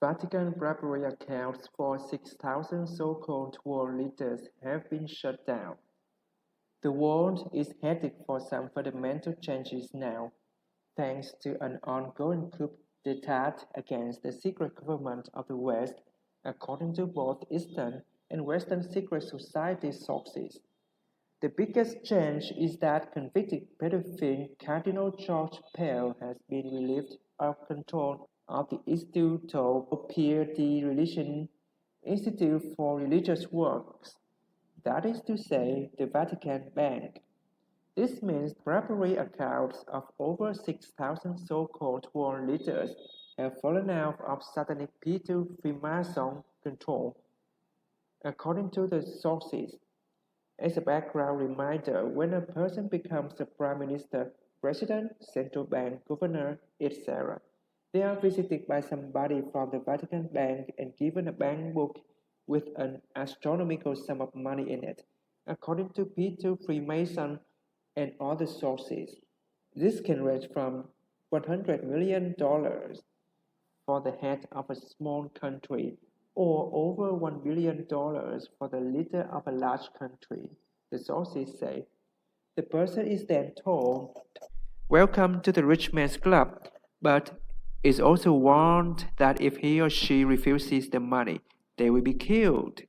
Vatican bribery accounts for 6,000 so-called world leaders have been shut down. The world is headed for some fundamental changes now, thanks to an ongoing coup d'etat against the secret government of the West, according to both Eastern and Western secret society sources. The biggest change is that convicted pedophile Cardinal George Pell has been relieved of control of the Istituto per di Religione Institute for Religious Works, that is to say, the Vatican Bank. This means bribery accounts of over 6,000 so-called world leaders have fallen out of satanic pedo Freemason control, according to the sources. As a background reminder, when a person becomes a prime minister, president, central bank governor, etc., they are visited by somebody from the Vatican Bank and given a bank book with an astronomical sum of money in it, according to Peter Freemason and other sources. This can range from $100 million for the head of a small country or over $1 billion for the leader of a large country, the sources say. The person is then told, "Welcome to the rich man's club," but is also warned that if he or she refuses the money, they will be killed.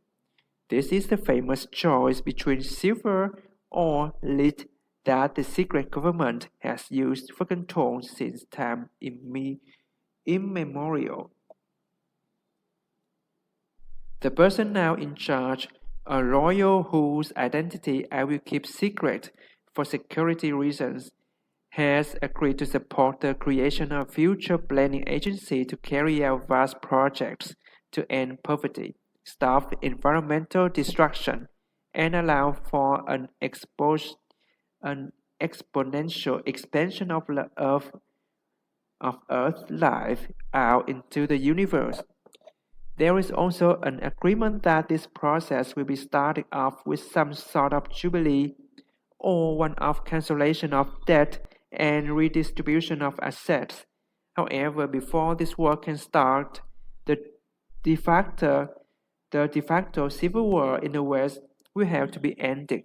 This is the famous choice between silver or lead that the secret government has used for control since time immemorial. The person now in charge, a royal whose identity I will keep secret for security reasons, has agreed to support the creation of a future planning agency to carry out vast projects to end poverty, stop environmental destruction, and allow for an exponential expansion of Earth life out into the universe. There is also an agreement that this process will be started off with some sort of jubilee or one-off cancellation of debt and redistribution of assets. However, before this work can start, the de facto, civil war in the West will have to be ended.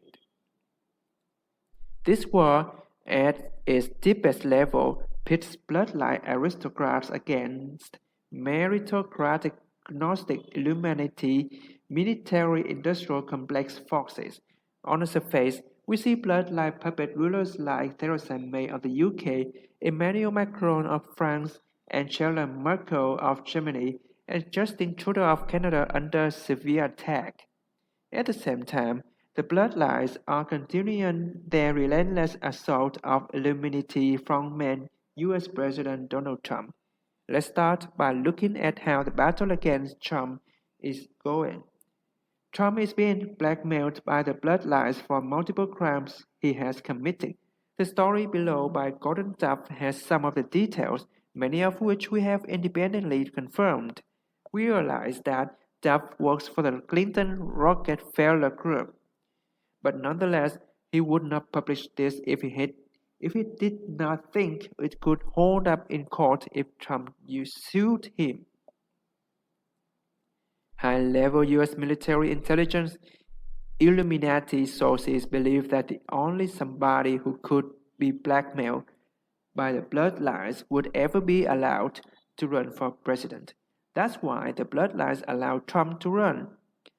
This war, at its deepest level, pits bloodline aristocrats against meritocratic Gnostic Illuminati military-industrial complex forces. On the surface, we see bloodline puppet rulers like Theresa May of the UK, Emmanuel Macron of France, Angela Merkel of Germany, and Justin Trudeau of Canada under severe attack. At the same time, the bloodlines are continuing their relentless assault of Illuminati frontman US President Donald Trump. Let's start by looking at how the battle against Trump is going. Trump is being blackmailed by the bloodlines for multiple crimes he has committed. The story below by Gordon Duff has some of the details, many of which we have independently confirmed. We realize that Duff works for the Clinton Rockefeller Group, but nonetheless, he would not publish this if he did not think it could hold up in court if Trump sued him. High-level U.S. military intelligence Illuminati sources believe that the only somebody who could be blackmailed by the bloodlines would ever be allowed to run for president. That's why the bloodlines allowed Trump to run.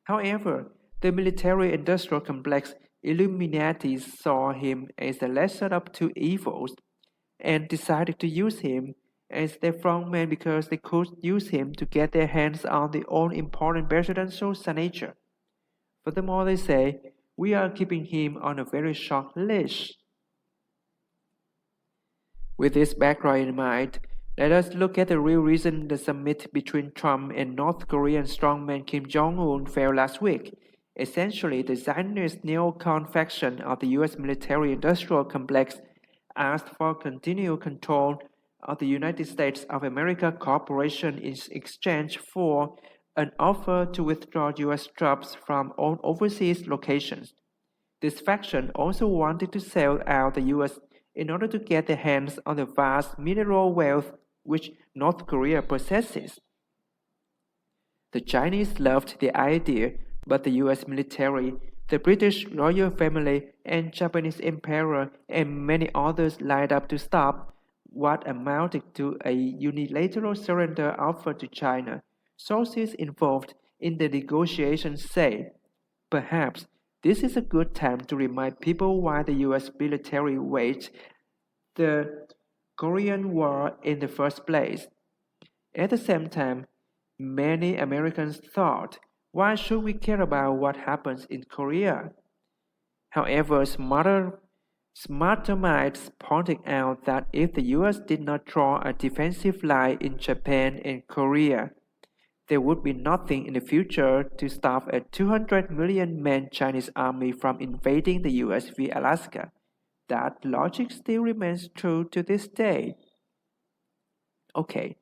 However, the military-industrial complex Illuminati saw him as the lesser of two evils and decided to use him as their frontman because they could use him to get their hands on the all-important presidential signature. Furthermore, they say, we are keeping him on a very short leash. With this background in mind, let us look at the real reason the summit between Trump and North Korean strongman Kim Jong-un failed last week. Essentially, the Zionist neocon faction of the U.S. military-industrial complex asked for continued control of the United States of America Corporation in exchange for an offer to withdraw U.S. troops from all overseas locations. This faction also wanted to sell out the U.S. in order to get their hands on the vast mineral wealth which North Korea possesses. The Chinese loved the idea, but the US military, the British royal family, and Japanese emperor and many others lined up to stop what amounted to a unilateral surrender offered to China. Sources involved in the negotiations say, perhaps this is a good time to remind people why the US military waged the Korean War in the first place. At the same time, many Americans thought, why should we care about what happens in Korea? However, smarter minds pointed out that if the US did not draw a defensive line in Japan and Korea, there would be nothing in the future to stop a 200 million man Chinese army from invading the US via Alaska. That logic still remains true to this day. Okay,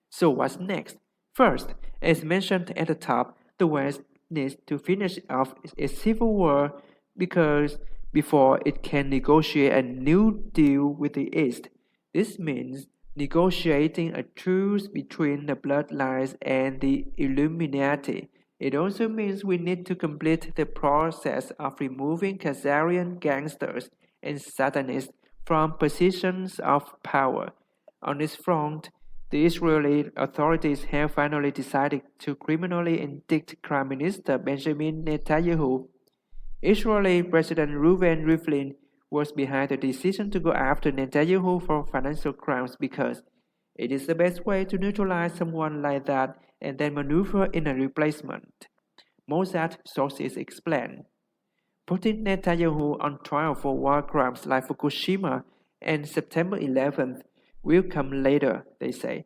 so what's next? First, as mentioned at the top, the West needs to finish off its civil war because before it can negotiate a new deal with the East. This means negotiating a truce between the bloodlines and the Illuminati. It also means we need to complete the process of removing Khazarian gangsters and Satanists from positions of power. On this front, the Israeli authorities have finally decided to criminally indict Prime Minister Benjamin Netanyahu. Israeli President Reuven Rivlin was behind the decision to go after Netanyahu for financial crimes because it is the best way to neutralize someone like that and then maneuver in a replacement. Mossad sources explain. Putting Netanyahu on trial for war crimes like Fukushima and September 11th will come later, they say.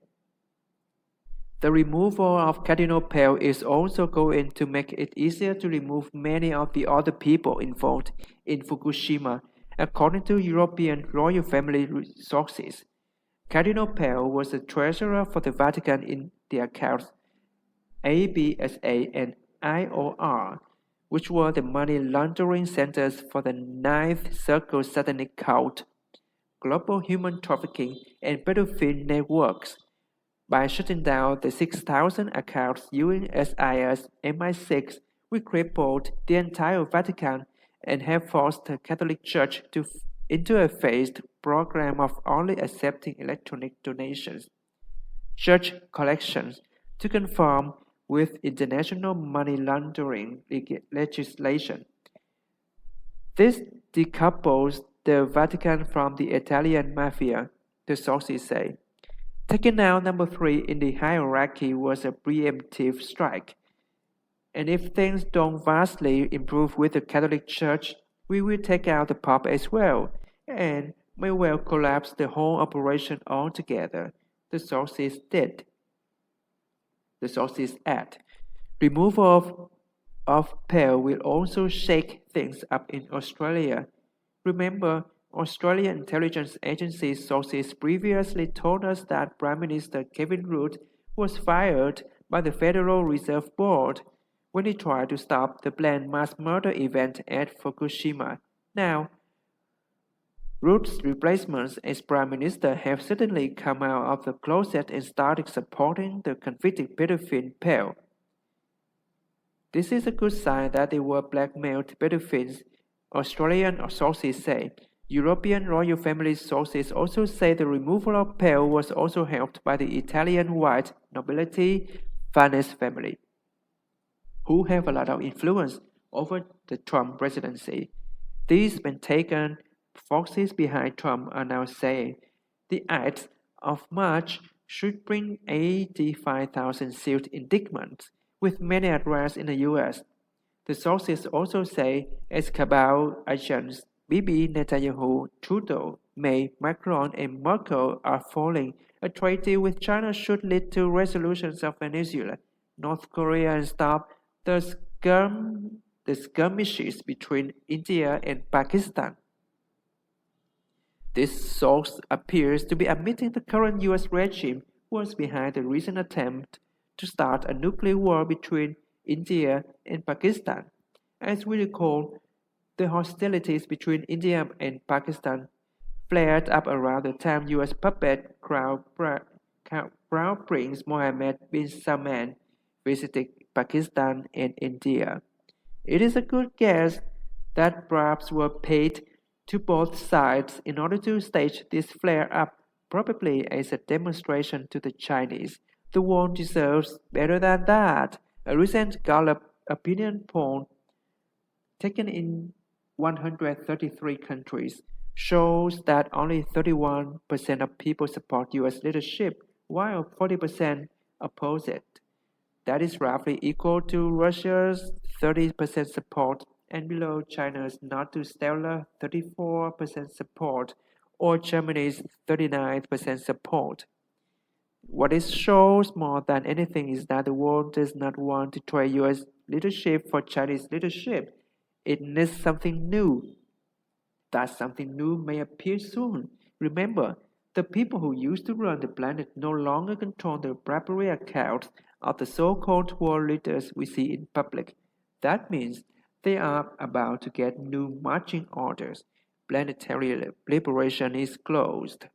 The removal of Cardinal Pell is also going to make it easier to remove many of the other people involved in Fukushima, according to European royal family sources. Cardinal Pell was the treasurer for the Vatican in the accounts ABSA and IOR, which were the money laundering centers for the Ninth Circle Satanic Cult, global human trafficking, and pedophile networks. By shutting down the 6,000 accounts using SIS MI6, we crippled the entire Vatican and have forced the Catholic Church into a phased program of only accepting electronic donations, church collections, to conform with international money laundering legislation. This decouples the Vatican from the Italian mafia, the sources say. Taking out number 3 in the hierarchy was a preemptive strike. And if things don't vastly improve with the Catholic Church, we will take out the Pope as well, and may well collapse the whole operation altogether, the sources did. The sources add. Removal of Pell will also shake things up in Australia. Remember, Australian intelligence agency sources previously told us that Prime Minister Kevin Rudd was fired by the Federal Reserve Board when he tried to stop the planned mass murder event at Fukushima. Now, Rudd's replacements as Prime Minister have suddenly come out of the closet and started supporting the convicted pedophile Pell. This is a good sign that they were blackmailed pedophiles, Australian sources say. European royal family sources also say the removal of Pell was also helped by the Italian white nobility Farnes family, who have a lot of influence over the Trump presidency. These Pentagon forces behind Trump are now saying the Ides of March should bring 85,000 sealed indictments, with many addressed in the US. The sources also say ex-cabal agents Bibi Netanyahu, Trudeau, May, Macron, and Merkel are falling. A trade deal with China should lead to resolutions of Venezuela, North Korea, and stop the skirmishes between India and Pakistan. This source appears to be admitting the current US regime was behind the recent attempt to start a nuclear war between India and Pakistan. As we recall, the hostilities between India and Pakistan flared up around the time US puppet Crown Prince Mohammed bin Salman visited Pakistan, and India. It is a good guess that Bribes were paid to both sides in order to stage this flare-up, probably as a demonstration to the Chinese. The war deserves better than that. A recent Gallup opinion poll taken in 133 countries shows that only 31% of people support US leadership, while 40% oppose it. That is roughly equal to Russia's 30% support and below China's not too stellar 34% support or Germany's 39% support. What it shows more than anything is that the world does not want to trade US leadership for Chinese leadership. It needs something new. That something new may appear soon. Remember, the people who used to run the planet no longer control the bribery accounts of the so-called world leaders we see in public. That means they are about to get new marching orders. Planetary liberation is closed.